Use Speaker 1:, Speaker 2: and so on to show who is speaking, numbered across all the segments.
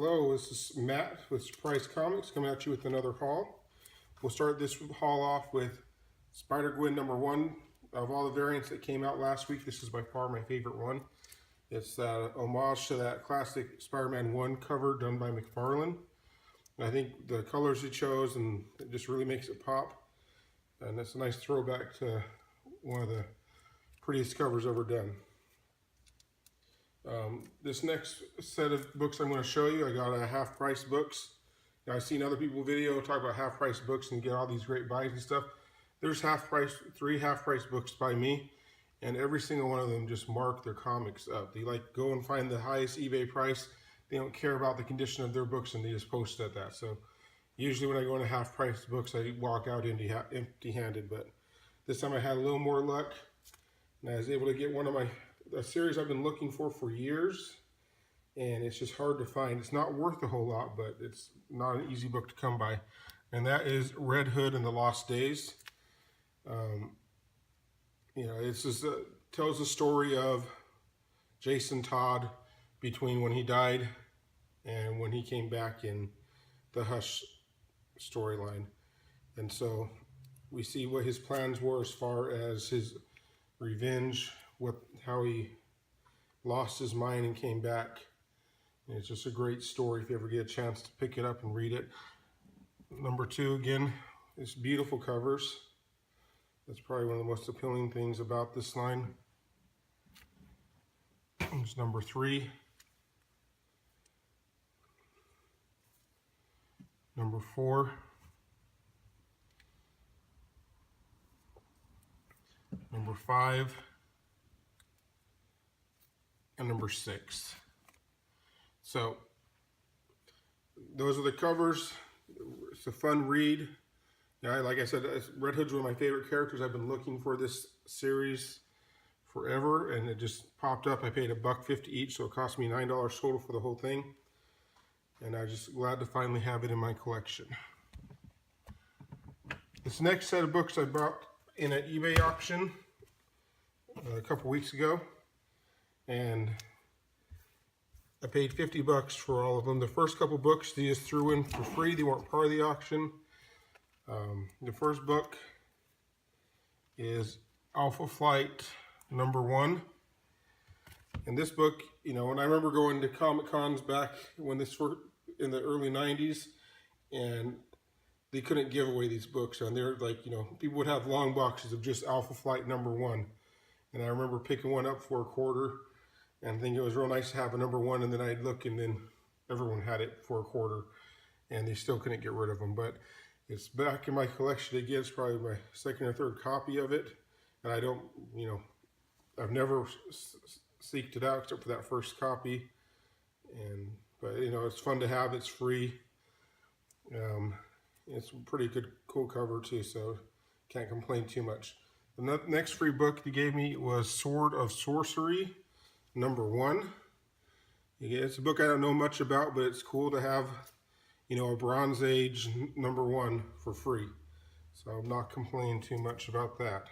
Speaker 1: Hello, this is Matt with Surprise Comics coming at you with another haul. We'll start this haul off with Spider-Gwen #1. Of all the variants that came out last week, this is by far my favorite one. It's homage to that classic Spider-Man 1 cover done by McFarlane. I think the colors he chose, and it just really makes it pop. And it's a nice throwback to one of the prettiest covers ever done. This next set of books I'm going to show you, I got half-price books. Now, I've seen other people video talk about half-price books and get all these great buys and stuff. There's three half-price books by me, and every single one of them just mark their comics up. They like go and find the highest eBay price. They don't care about the condition of their books, and they just post at that. So usually when I go into half-price books, I walk out empty-handed. But this time I had a little more luck, and I was able to get one of a series I've been looking for years, and it's just hard to find. It's not worth a whole lot, but it's not an easy book to come by, and that is Red Hood and the Lost Days. You know, it's just tells the story of Jason Todd between when he died and when he came back in the Hush storyline, and so we see what his plans were as far as his revenge, how he lost his mind and came back. And it's just a great story if you ever get a chance to pick it up and read it. #2, again, it's beautiful covers. That's probably one of the most appealing things about this line. It's #3. #4. #5. And #6. So those are the covers. It's a fun read. Yeah, like I said, Red Hood's one of my favorite characters. I've been looking for this series forever, and it just popped up. I paid $1.50 each, so it cost me $9 total for the whole thing. And I'm just glad to finally have it in my collection. This next set of books I bought in an eBay auction a couple weeks ago, and I paid $50 for all of them. The first couple books they just threw in for free. They weren't part of the auction. The first book is Alpha Flight #1. And this book, you know, when I remember going to Comic Cons back when this were in the early 90s, and they couldn't give away these books, and they're like, you know, people would have long boxes of just Alpha Flight #1. And I remember picking one up for $1, and thinking it was real nice to have a #1, and then I'd look, and then everyone had it for $1, and they still couldn't get rid of them. But it's back in my collection again. It's probably my second or third copy of it, and I don't, you know, I've never seeked it out except for that first copy. But you know, it's fun to have. It's free. It's a pretty good, cool cover too, so can't complain too much. The next free book they gave me was Sword of Sorcery #1. Yeah, it's a book I don't know much about, but it's cool to have, you know, a Bronze Age #1 for free. So I'm not complaining too much about that.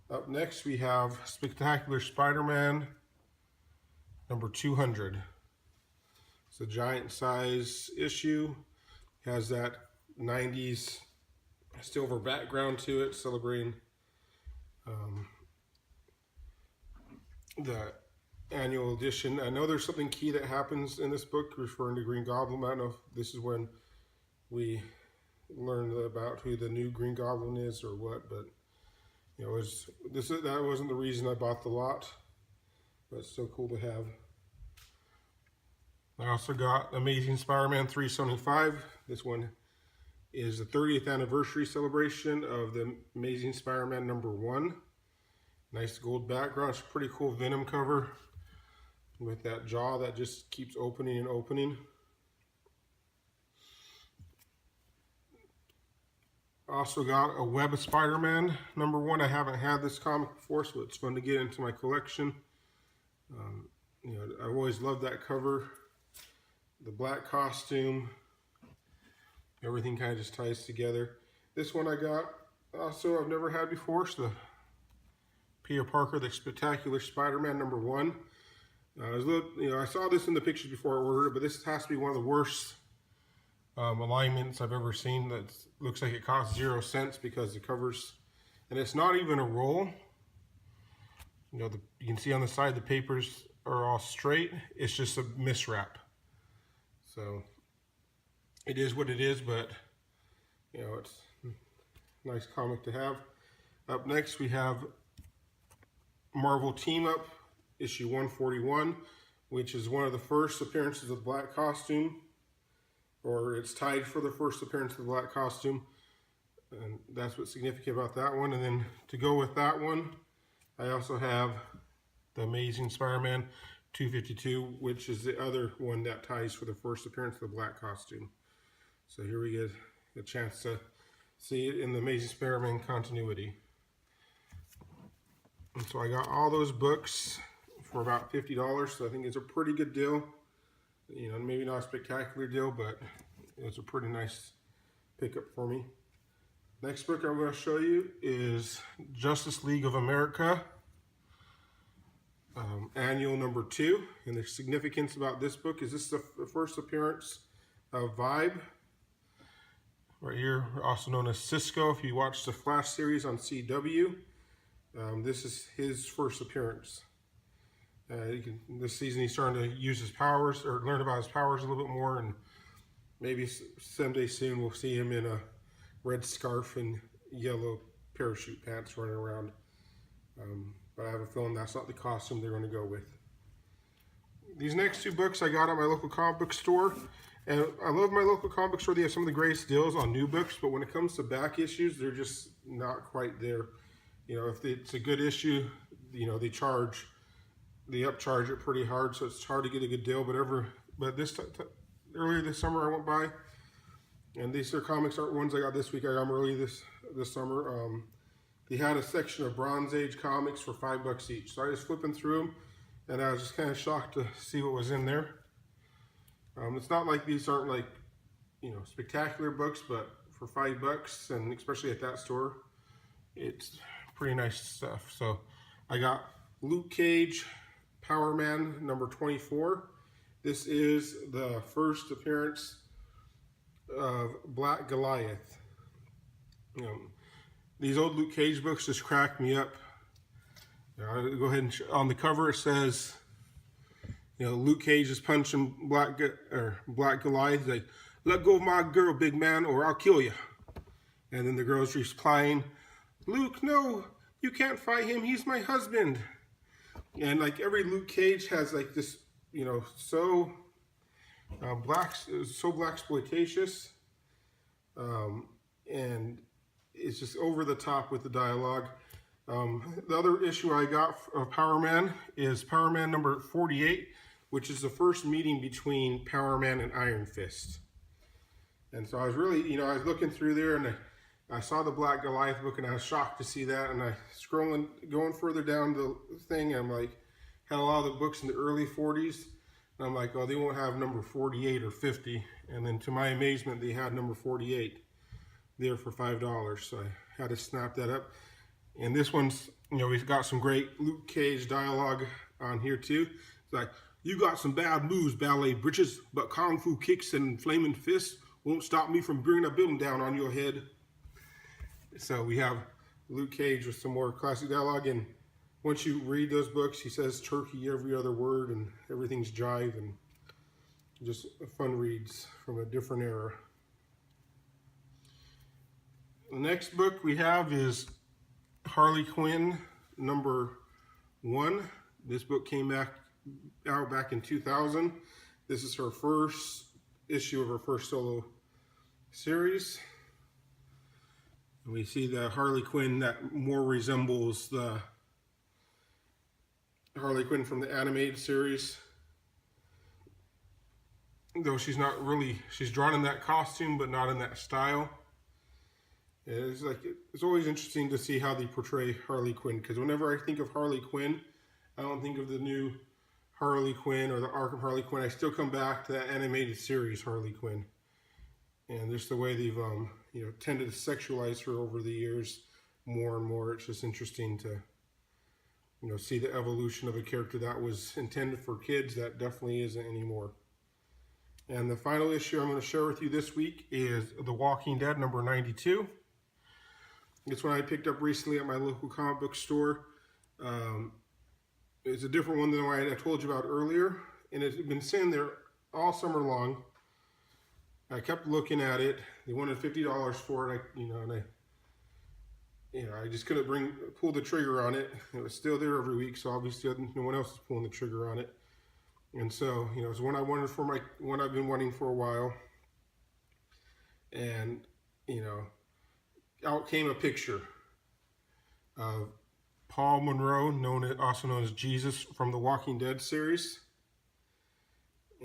Speaker 1: Up next we have Spectacular Spider-Man #200. It's a giant size issue. It has that 90s silver background to it, celebrating the annual edition. I know there's something key that happens in this book referring to Green Goblin. I don't know if this is when we learn about who the new Green Goblin is or what, but you know, that wasn't the reason I bought the lot, but it's still cool to have. I also got Amazing Spider-Man 375. This one is the 30th anniversary celebration of the Amazing Spider-Man #1. Nice gold background. It's a pretty cool Venom cover with that jaw that just keeps opening and opening. Also got a Web of Spider-Man #1. I haven't had this comic before, so it's fun to get into my collection. You know, I've always loved that cover. The black costume, everything kind of just ties together. This one I got also I've never had before. It's the Peter Parker, the Spectacular Spider-Man #1. I was a little, I saw this in the pictures before I ordered it, but this has to be one of the worst alignments I've ever seen. That looks like it costs 0 cents because it covers, and it's not even a roll. You can see on the side the papers are all straight. It's just a miswrap. So it is what it is, but it's a nice comic to have. Up next we have Marvel Team Up issue 141, which is one of the first appearances of the black costume, or it's tied for the first appearance of the black costume, and that's what's significant about that one. And then to go with that one, I also have the Amazing Spider-Man 252, which is the other one that ties for the first appearance of the black costume. So here we get a chance to see it in the Amazing Spider-Man continuity. And so I got all those books for about $50, so I think it's a pretty good deal. Maybe not a spectacular deal, but it's a pretty nice pickup for me. Next book I'm going to show you is Justice League of America, annual number 2. And the significance about this book is this is the first appearance of Vibe, right here, also known as Cisco. If you watch the Flash series on CW, this is his first appearance. This season he's starting to use his powers, or learn about his powers a little bit more, and maybe someday soon we'll see him in a red scarf and yellow parachute pants running around. But I have a feeling that's not the costume they're going to go with. These next 2 books I got at my local comic book store. And I love my local comic book store. They have some of the greatest deals on new books, but when it comes to back issues, they're just not quite there. If it's a good issue, they upcharge it pretty hard, so it's hard to get a good deal. But earlier this summer I went by, and these are comics aren't ones I got this week. I got them early this summer. They had a section of Bronze Age comics for $5 each. So I was flipping through them, and I was just kind of shocked to see what was in there. It's not like these aren't like, spectacular books, but for $5, and especially at that store, it's pretty nice stuff. So I got Luke Cage, Power Man number 24. This is the first appearance of Black Goliath. These old Luke Cage books just crack me up. I'll go ahead and on the cover it says, Luke Cage is punching Black Goliath. He's like, "Let go of my girl, big man, or I'll kill you." And then the girl's replying, "Luke, no, you can't fight him. He's my husband." And like every Luke Cage has like this, so blaxploitatious, and it's just over the top with the dialogue. The other issue I got of Power Man is Power Man number 48, which is the first meeting between Power Man and Iron Fist. And so I was really, I was looking through there, and I saw the Black Goliath book, and I was shocked to see that. And I going further down the thing, I'm like, had a lot of the books in the early 40s. And I'm like, oh, they won't have number 48 or 50. And then to my amazement, they had number 48 there for $5. So I had to snap that up. And this one's, we've got some great Luke Cage dialogue on here too. It's like, "You got some bad moves, ballet britches, but kung fu kicks and flaming fists won't stop me from bringing a building down on your head." So we have Luke Cage with some more classic dialogue, and once you read those books, he says turkey every other word, and everything's jive, and just fun reads from a different era. The next book we have is Harley Quinn number 1. This book came out back in 2000. This is her first issue of her first solo series. And we see the Harley Quinn that more resembles the Harley Quinn from the animated series. Though she's drawn in that costume, but not in that style. It's always interesting to see how they portray Harley Quinn, because whenever I think of Harley Quinn, I don't think of the new Harley Quinn or the Arkham Harley Quinn. I still come back to that animated series Harley Quinn, and just the way they've tended to sexualize her over the years more and more. It's just interesting to you know, see the evolution of a character that was intended for kids that definitely isn't anymore. And the final issue I'm going to share with you this week is The Walking Dead number 92. It's one I picked up recently at my local comic book store. It's a different one than the one I told you about earlier, and it's been sitting there all summer long. I kept looking at it. They wanted $50 for it, I just couldn't pull the trigger on it. It was still there every week, so obviously no one else is pulling the trigger on it. And so, it's one I wanted for one I've been wanting for a while. And, out came a picture of Paul Monroe, also known as Jesus, from the Walking Dead series.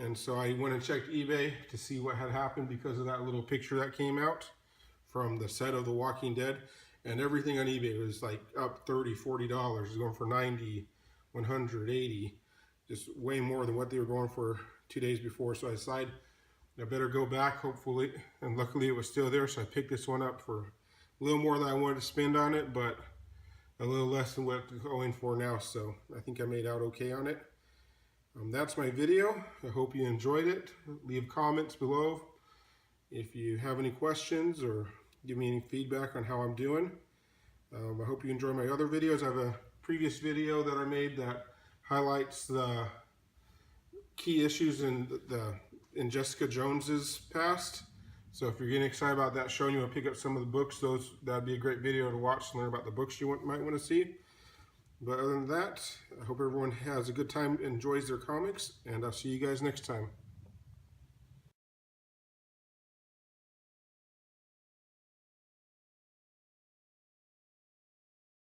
Speaker 1: And so I went and checked eBay to see what had happened because of that little picture that came out from the set of The Walking Dead. And everything on eBay was like up $30, $40. It was going for $90, $100, $80. Just way more than what they were going for 2 days before. So I decided I better go back, hopefully. And luckily it was still there, so I picked this one up for a little more than I wanted to spend on it, but a little less than what it's going for now. So I think I made out okay on it. That's my video. I hope you enjoyed it. Leave comments below if you have any questions or give me any feedback on how I'm doing. I hope you enjoy my other videos. I have a previous video that I made that highlights the key issues in Jessica Jones's past. So if you're getting excited about that, showing you to pick up some of the books, that'd be a great video to watch to learn about the books you might want to see. But other than that, I hope everyone has a good time, enjoys their comics, and I'll see you guys next time.